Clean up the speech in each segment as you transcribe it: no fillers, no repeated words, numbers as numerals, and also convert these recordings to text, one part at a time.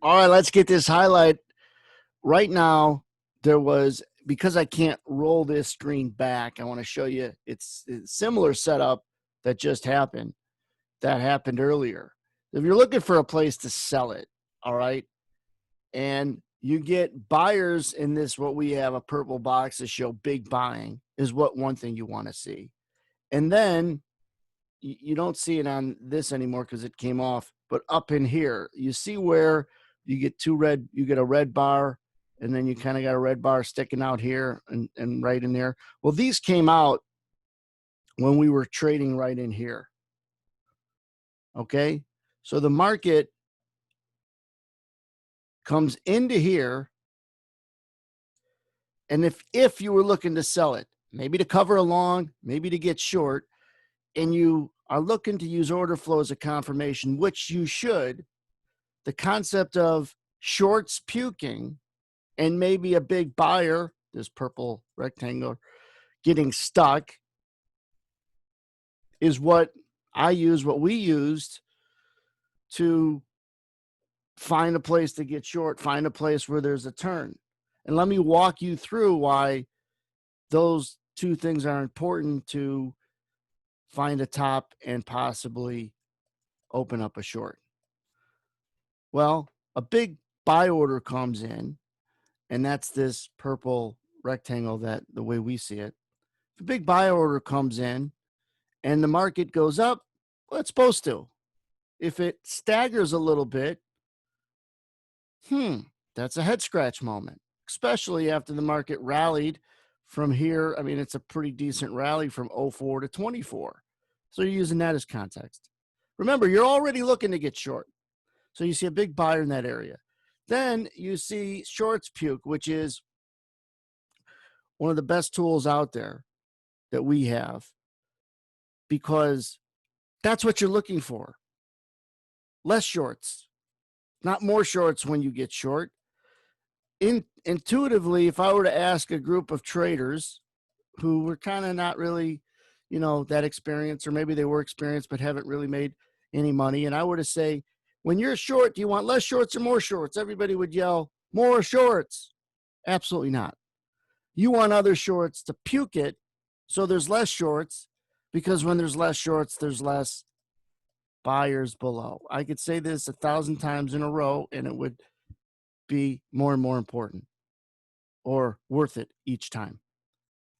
All right, let's get this highlight. Right now, there was, because I can't roll this screen back, I want to show you it's a similar setup that just happened, that happened earlier. If you're looking for a place to sell it, all right, and you get buyers in this, what we have a purple box to show big buying is what one thing you want to see. And then you don't see it on this anymore because it came off, but up in here, you see where you get you get a red bar, and then you kind of got a red bar sticking out here and right in there. Well, these came out when we were trading right in here. Okay. So the market comes into here. And if you were looking to sell it, maybe to cover a long, maybe to get short, and you are looking to use order flow as a confirmation, which you should, the concept of shorts puking and maybe a big buyer, this purple rectangle, getting stuck is what what we used to find a place to get short, find a place where there's a turn. And let me walk you through why those two things are important to find a top and possibly open up a short. Well, a big buy order comes in, and that's this purple rectangle that the way we see it. If a big buy order comes in and the market goes up, well, it's supposed to. If it staggers a little bit, that's a head scratch moment, especially after the market rallied from here. I mean, it's a pretty decent rally from 04 to 24. So you're using that as context. Remember, you're already looking to get short. So you see a big buyer in that area. Then you see shorts puke, which is one of the best tools out there that we have, because that's what you're looking for. Less shorts, not more shorts when you get short. Intuitively, if I were to ask a group of traders who were kind of not really, that experienced, or maybe they were experienced but haven't really made any money, and I were to say, when you're short, do you want less shorts or more shorts? Everybody would yell, more shorts. Absolutely not. You want other shorts to puke it so there's less shorts, because when there's less shorts, there's less buyers below. I could say this 1,000 times in a row and it would be more and more important or worth it each time.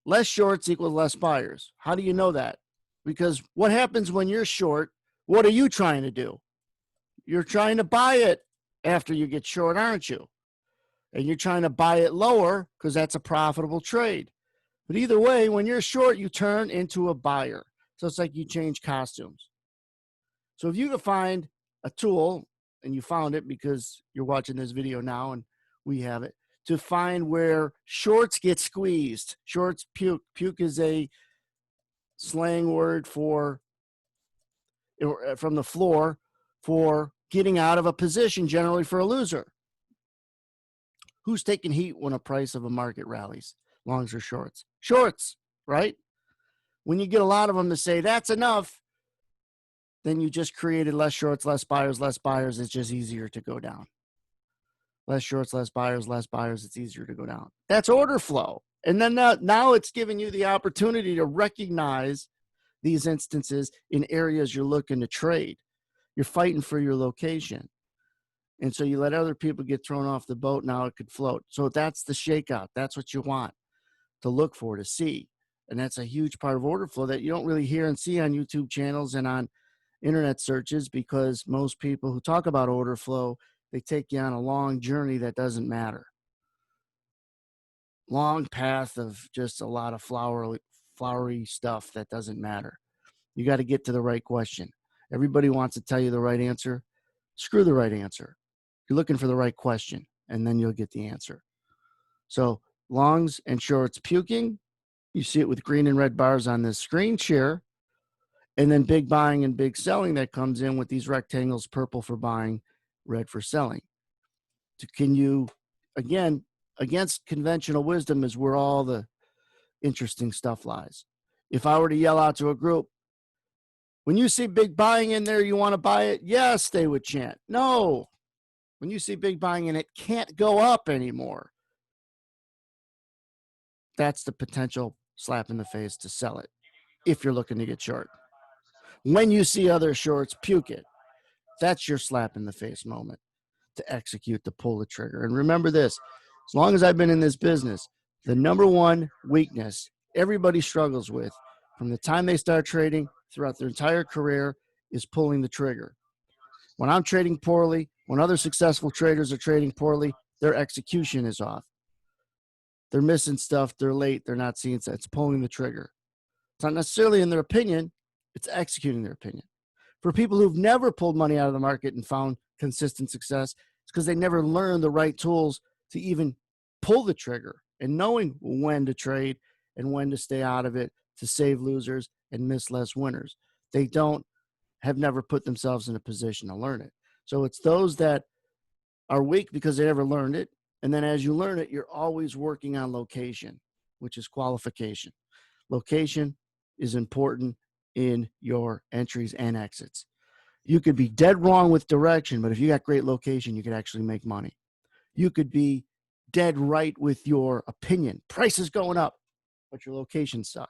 Less shorts equals less buyers. How do you know that? Because what happens when you're short? What are you trying to do? You're trying to buy it after you get short, aren't you? And you're trying to buy it lower because that's a profitable trade. But either way, when you're short, you turn into a buyer. So it's like you change costumes. So if you can find a tool, and you found it because you're watching this video now and we have it, to find where shorts get squeezed. Shorts puke. Puke is a slang word for, from the floor, for getting out of a position, generally for a loser. Who's taking heat when a price of a market rallies? Longs or shorts? Shorts, right? When you get a lot of them to say that's enough, then you just created less shorts, less buyers, less buyers. It's just easier to go down. Less shorts, less buyers, less buyers. It's easier to go down. That's order flow. And then now it's giving you the opportunity to recognize these instances in areas you're looking to trade. You're fighting for your location. And so you let other people get thrown off the boat. Now it could float. So that's the shakeout. That's what you want to look for, to see. And that's a huge part of order flow that you don't really hear and see on YouTube channels and on internet searches, because most people who talk about order flow, they take you on a long journey that doesn't matter. Long path of just a lot of flowery stuff that doesn't matter. You got to get to the right question. Everybody wants to tell you the right answer. Screw the right answer. You're looking for the right question, and then you'll get the answer. So longs and shorts puking. You see it with green and red bars on this screen share. And then big buying and big selling that comes in with these rectangles, purple for buying, red for selling. Can you, again, against conventional wisdom is where all the interesting stuff lies. If I were to yell out to a group, when you see big buying in there, you want to buy it? Yes, they would chant. No, When you see big buying and it can't go up anymore, that's the potential slap in the face to sell it if you're looking to get short. When you see other shorts puke it, that's your slap in the face moment to execute, to pull the trigger. And remember this, as long as I've been in this business, the number one weakness everybody struggles with from the time they start trading throughout their entire career is pulling the trigger. When I'm trading poorly, when other successful traders are trading poorly, their execution is off. They're missing stuff. They're late. They're not seeing stuff. It's pulling the trigger. It's not necessarily in their opinion. It's executing their opinion. For people who've never pulled money out of the market and found consistent success, it's because they never learned the right tools to even pull the trigger and knowing when to trade and when to stay out of it to save losers and miss less winners. They have never put themselves in a position to learn it. So it's those that are weak because they never learned it. And then as you learn it, you're always working on location, which is qualification. Location is important in your entries and exits. You could be dead wrong with direction, but if you got great location, you could actually make money. You could be dead right with your opinion. Price is going up, but your location suck.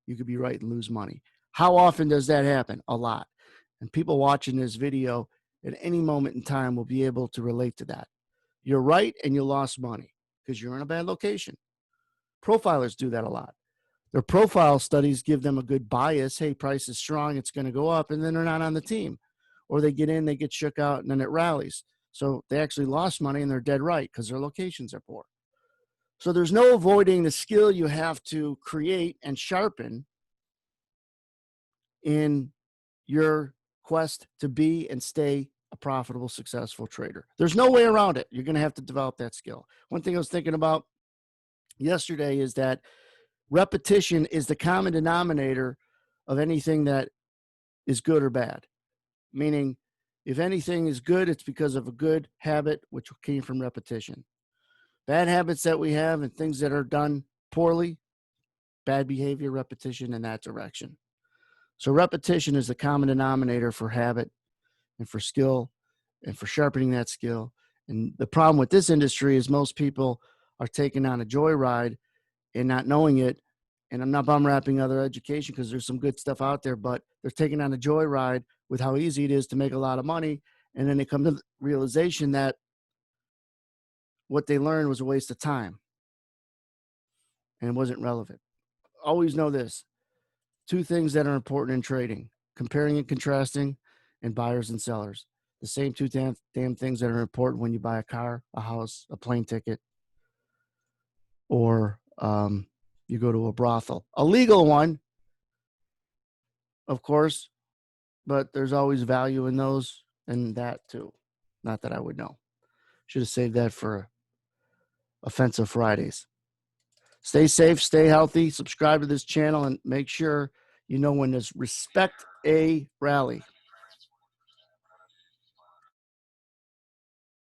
You could be right and lose money. How often does that happen? A lot. And people watching this video at any moment in time will be able to relate to that. You're right and you lost money because you're in a bad location. Profilers do that a lot. Their profile studies give them a good bias. Hey, price is strong, it's going to go up, and then they're not on the team. Or they get in, they get shook out, and then it rallies. So they actually lost money and they're dead right because their locations are poor. So there's no avoiding the skill you have to create and sharpen in your quest to be and stay a profitable, successful trader. There's no way around it. You're going to have to develop that skill. One thing I was thinking about yesterday is that repetition is the common denominator of anything that is good or bad. Meaning, if anything is good, it's because of a good habit, which came from repetition. Bad habits that we have and things that are done poorly, bad behavior, repetition in that direction. So repetition is the common denominator for habit and for skill and for sharpening that skill. And the problem with this industry is most people are taking on a joyride and not knowing it. And I'm not bum wrapping other education because there's some good stuff out there, but they're taking on a joyride with how easy it is to make a lot of money. And then they come to the realization that what they learned was a waste of time and it wasn't relevant. Always know this. Two things that are important in trading: comparing and contrasting, and buyers and sellers. The same two damn things that are important when you buy a car, a house, a plane ticket, or you go to a brothel. A legal one, of course, but there's always value in those and that too. Not that I would know. Should have saved that for Offensive Fridays. Stay safe, stay healthy, subscribe to this channel, and make sure you know when to respect a rally.